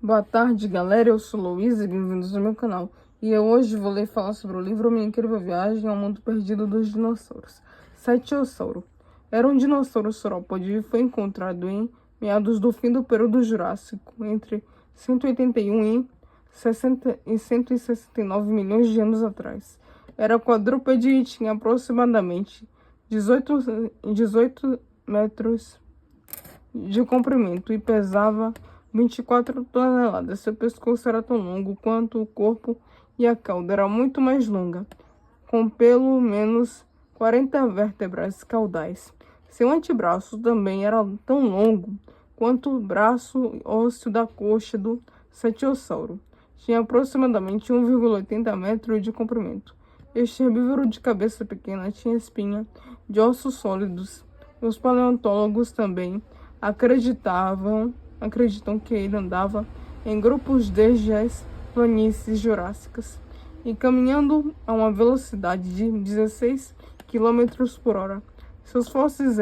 Boa tarde, galera. Eu sou Luísa e bem-vindos ao meu canal. E eu hoje vou ler e falar sobre o livro Minha Incrível Viagem ao Mundo Perdido dos Dinossauros. Cetiossauro. Era um dinossauro saurópode e foi encontrado em meados do fim do período Jurássico, entre 181 e 169 milhões de anos atrás. Era quadrúpede e tinha aproximadamente 18 metros de comprimento e pesava 24 toneladas. Seu pescoço era tão longo quanto o corpo e a cauda era muito mais longa, com pelo menos 40 vértebras caudais. Seu antebraço também era tão longo quanto o braço ósseo da coxa do cetiossauro. Tinha aproximadamente 1,80 metros de comprimento. Este herbívoro de cabeça pequena tinha espinha de ossos sólidos. Os paleontólogos também acreditam que ele andava em grupos desde as planícies jurássicas e caminhando a uma velocidade de 16 km por hora. Seus fósseis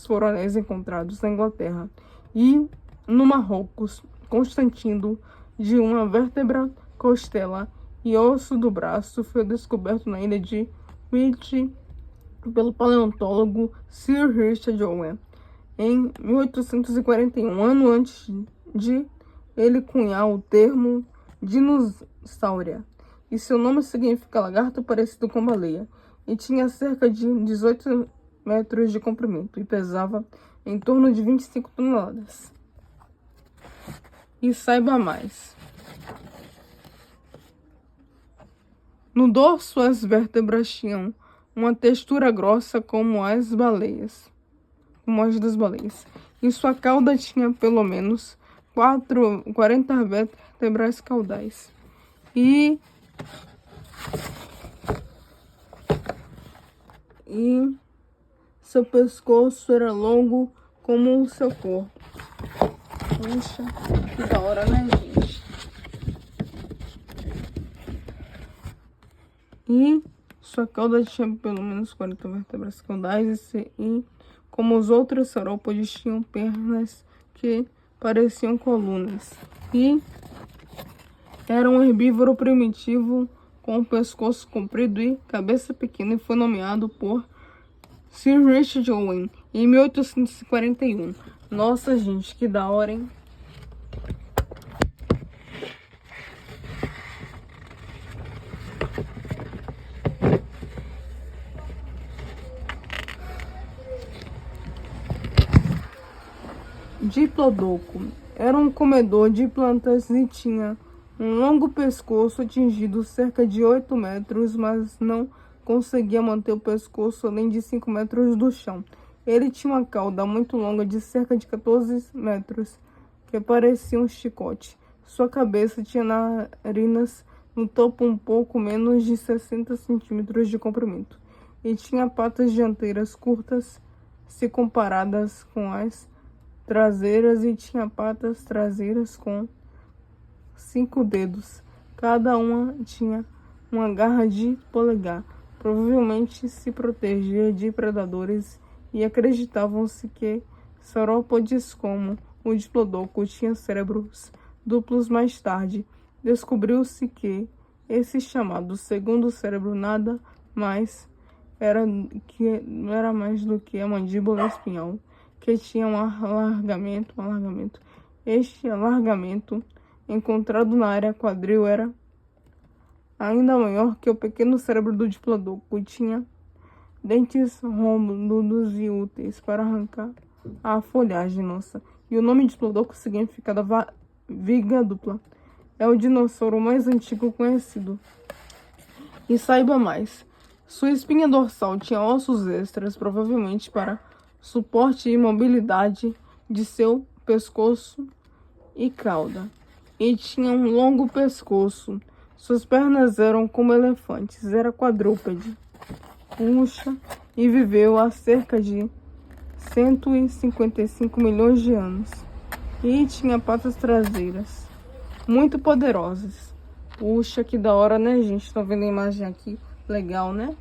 foram encontrados na Inglaterra e no Marrocos, constando de uma vértebra, costela e osso do braço. Foi descoberto na ilha de Whidbey pelo paleontólogo Sir Richard Owen em 1841, ano antes de ele cunhar o termo dinossauria, e seu nome significa lagarto parecido com baleia, e tinha cerca de 18 metros de comprimento e pesava em torno de 25 toneladas. E saiba mais. No dorso, as vértebras tinham uma textura grossa como as das baleias, e sua cauda tinha pelo menos 40 vértebras caudais. E seu pescoço era longo como o seu corpo. Puxa, que da hora, né, gente? E sua cauda tinha pelo menos 40 vértebras caudais e como os outros saurópodes, tinham pernas que pareciam colunas. E era um herbívoro primitivo com o pescoço comprido e cabeça pequena, e foi nomeado por Sir Richard Owen em 1841. Nossa, gente, que da hora, hein? Diplodocus era um comedor de plantas e tinha um longo pescoço atingido cerca de 8 metros, mas não conseguia manter o pescoço além de 5 metros do chão. Ele tinha uma cauda muito longa de cerca de 14 metros, que parecia um chicote. Sua cabeça tinha narinas no topo um pouco menos de 60 centímetros de comprimento e tinha patas dianteiras curtas se comparadas com as traseiras, e tinha patas traseiras com 5 dedos. Cada uma tinha uma garra de polegar. Provavelmente se protegia de predadores, e acreditavam-se que saurópodes como o diplodocus tinham cérebros duplos. Mais tarde, descobriu-se que esse chamado segundo cérebro não era mais do que a mandíbula espinhal, que tinha um alargamento. Este alargamento, encontrado na área quadril, era ainda maior que o pequeno cérebro do diplodocus, e tinha dentes rômbudos e úteis para arrancar a folhagem. Nossa, e o nome diplodocus significa viga dupla. É o dinossauro mais antigo conhecido. E saiba mais. Sua espinha dorsal tinha ossos extras, provavelmente para suporte e mobilidade de seu pescoço e cauda, e tinha um longo pescoço. Suas pernas eram como elefantes. Era quadrúpede, puxa, e viveu há cerca de 155 milhões de anos. E tinha patas traseiras muito poderosas. Puxa, que da hora, né, gente? Estão vendo a imagem aqui? Legal, né?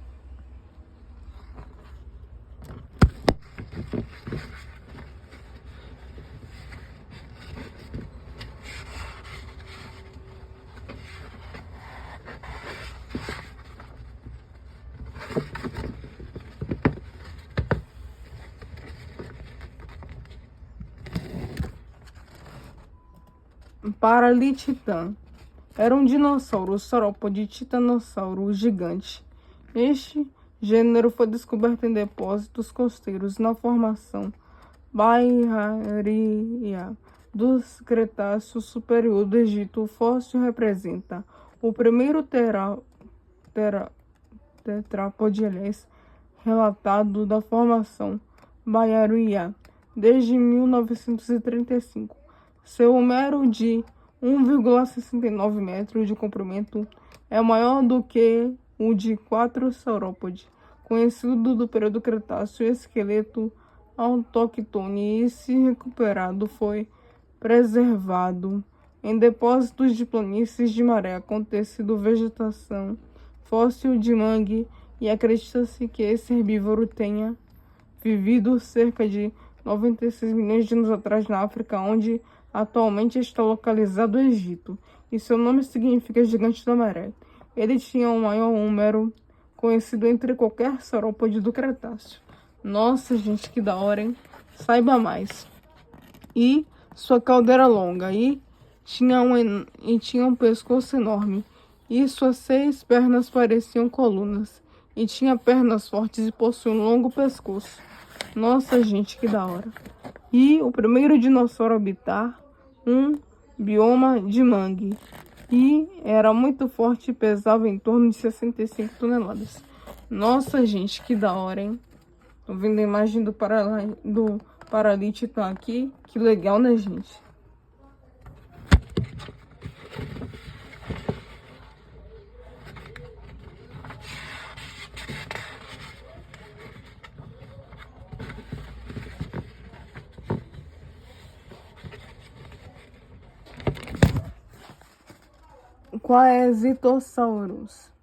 Paralititã. Era um dinossauro saurópode titanossauro gigante. Este gênero foi descoberto em depósitos costeiros na formação Bairraria dos Cretáceos Superior do Egito. O fóssil representa o primeiro tetrápode relatado da formação Bairraria desde 1935. Seu húmero de 1,69 metros de comprimento é maior do que o de 4 saurópodes, conhecido do período Cretáceo. Esqueleto autóctone e, se recuperado, foi preservado em depósitos de planícies de maré com tecido vegetação fóssil de mangue, e acredita-se que esse herbívoro tenha vivido cerca de 96 milhões de anos atrás na África, onde atualmente está localizado o Egito, e seu nome significa gigante da maré. Ele tinha o maior húmero conhecido entre qualquer saurópode do Cretáceo. Nossa, gente, que da hora, hein? Saiba mais. E sua cauda era longa e tinha um pescoço enorme, e suas 6 pernas pareciam colunas, e tinha pernas fortes e possuía um longo pescoço. Nossa, gente, que da hora. E o primeiro dinossauro a habitar um bioma de mangue, e era muito forte e pesava em torno de 65 toneladas. Nossa, gente, que da hora, hein? Tô vendo a imagem do Paralititã aqui. Que legal, né, gente? Quaesitosaurus.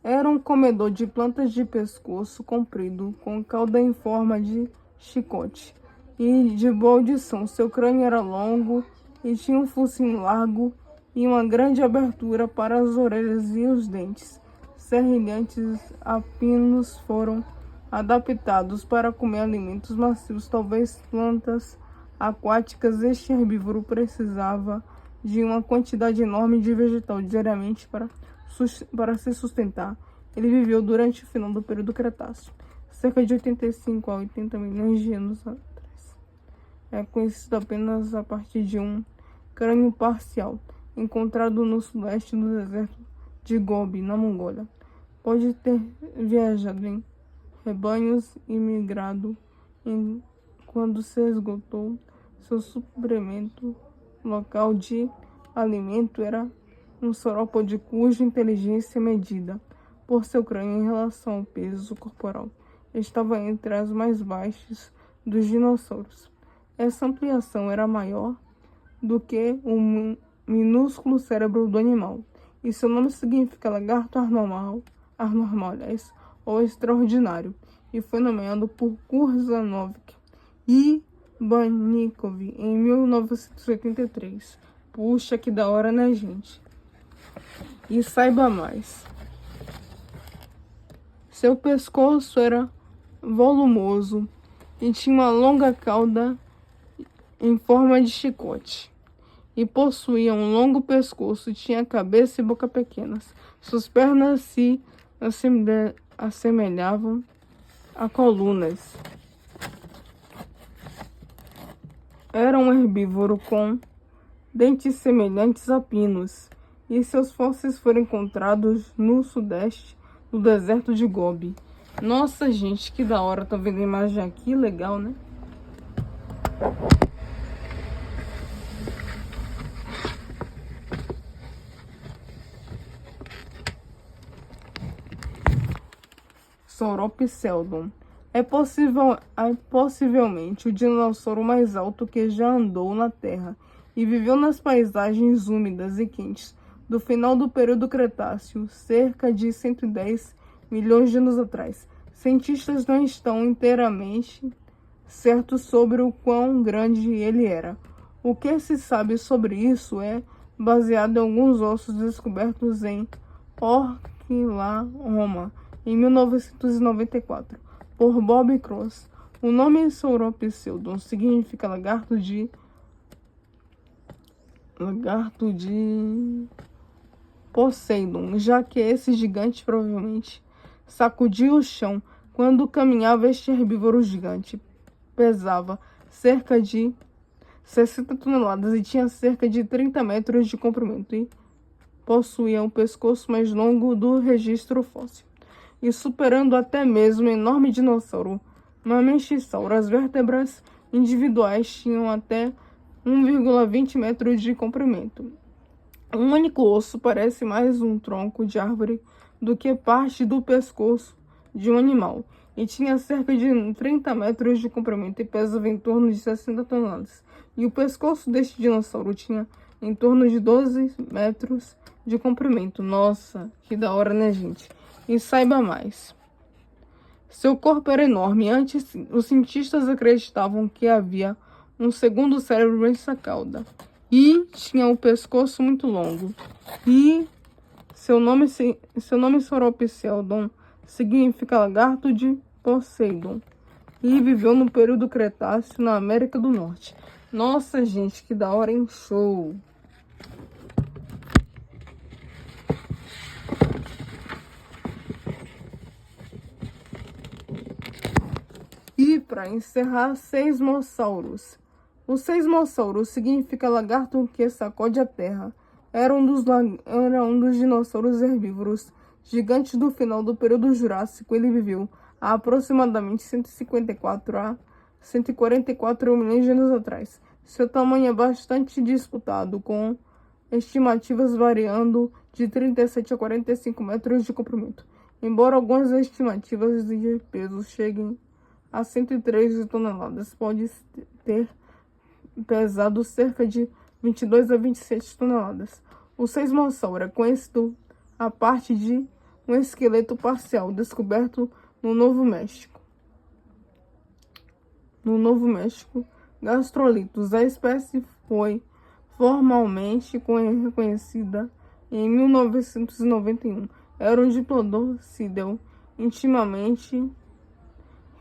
Era um comedor de plantas de pescoço comprido, com cauda em forma de chicote e de boa audição. Seu crânio era longo e tinha um focinho largo e uma grande abertura para as orelhas, e os dentes serrilhantes apenas foram adaptados para comer alimentos macios, talvez plantas aquáticas. Este herbívoro precisava de uma quantidade enorme de vegetal diariamente para se sustentar. Ele viveu durante o final do período Cretáceo, cerca de 85 a 80 milhões de anos atrás. É conhecido apenas a partir de um crânio parcial, encontrado no sudeste do deserto de Gobi, na Mongólia. Pode ter viajado em rebanhos e migrado quando se esgotou seu suprimento local de alimento. Era um saurópode cuja inteligência, medida por seu crânio em relação ao peso corporal, estava entre as mais baixas dos dinossauros. Essa ampliação era maior do que o minúsculo cérebro do animal, e seu nome significa lagarto anormal, ou extraordinário, e foi nomeado por Kurzanovic e Bannikov em 1983. Puxa, que da hora, né, gente? E saiba mais. Seu pescoço era volumoso e tinha uma longa cauda em forma de chicote, e possuía um longo pescoço. Tinha cabeça e boca pequenas. Suas pernas se assemelhavam a colunas. Era um herbívoro com dentes semelhantes a pinos, e seus fósseis foram encontrados no sudeste do deserto de Gobi. Nossa, gente, que da hora. Tô vendo a imagem aqui, legal, né? Sauropseudon. É possivelmente o dinossauro mais alto que já andou na Terra e viveu nas paisagens úmidas e quentes do final do período Cretáceo, cerca de 110 milhões de anos atrás. Cientistas não estão inteiramente certos sobre o quão grande ele era. O que se sabe sobre isso é baseado em alguns ossos descobertos em Oklahoma em 1994 por Bob Cross. O nome Sauropseudon significa lagarto de lagarto de Poseidon, já que esse gigante provavelmente sacudia o chão quando caminhava. Este herbívoro gigante pesava cerca de 60 toneladas e tinha cerca de 30 metros de comprimento e possuía o pescoço mais longo do registro fóssil, e superando até mesmo o enorme dinossauro Mamenchisauro. As vértebras individuais tinham até 1,20 metros de comprimento. Um único osso parece mais um tronco de árvore do que parte do pescoço de um animal, e tinha cerca de 30 metros de comprimento e pesava em torno de 60 toneladas. E o pescoço deste dinossauro tinha em torno de 12 metros de comprimento. Nossa, que da hora, né, gente? E saiba mais. Seu corpo era enorme. Antes, os cientistas acreditavam que havia um segundo cérebro em sua cauda. E tinha o pescoço muito longo. E seu nome Sauropseudon significa lagarto de Poseidon. E viveu no período Cretáceo na América do Norte. Nossa, gente, que da hora, hein? Show! E para encerrar, Seismossauros. O Seismossauro significa lagarto que sacode a terra. Era um dos dinossauros herbívoros gigantes do final do período Jurássico. Ele viveu há aproximadamente 154 a 144 milhões de anos atrás. Seu tamanho é bastante disputado, com estimativas variando de 37 a 45 metros de comprimento. Embora algumas estimativas de peso cheguem a 113 toneladas, pode ter pesado cerca de 22 a 27 toneladas. O Seismossauro é conhecido a partir de um esqueleto parcial descoberto no Novo México. Gastrolitos. A espécie foi formalmente reconhecida em 1991. Era um diplodocídeo intimamente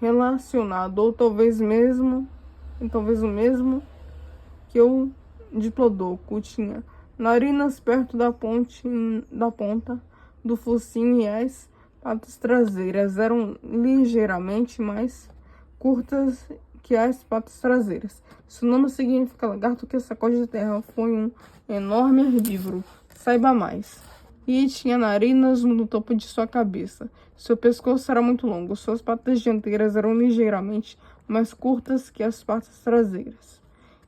relacionado, ou talvez o mesmo que o diplodoco. Tinha narinas perto da ponta do focinho, e as patas traseiras eram ligeiramente mais curtas que as patas traseiras. Seu nome significa lagarto que sacode a terra. Foi um enorme herbívoro. Saiba mais. E tinha narinas no topo de sua cabeça. Seu pescoço era muito longo. Suas patas dianteiras eram ligeiramente mais curtas que as patas traseiras.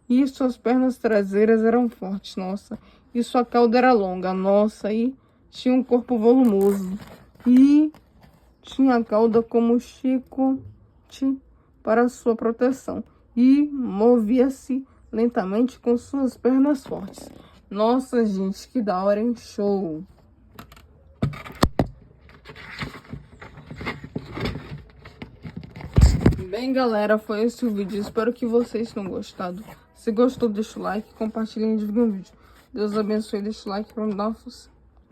E suas pernas traseiras eram fortes, nossa. E sua cauda era longa, nossa. E tinha um corpo volumoso. E tinha a cauda como chicote para sua proteção. E movia-se lentamente com suas pernas fortes. Nossa, gente, que da hora, hein? Show! Bem, galera, foi esse o vídeo. Espero que vocês tenham gostado. Se gostou, deixa o like, compartilha e divulga o vídeo. Deus abençoe, deixa o like para me dar uma força.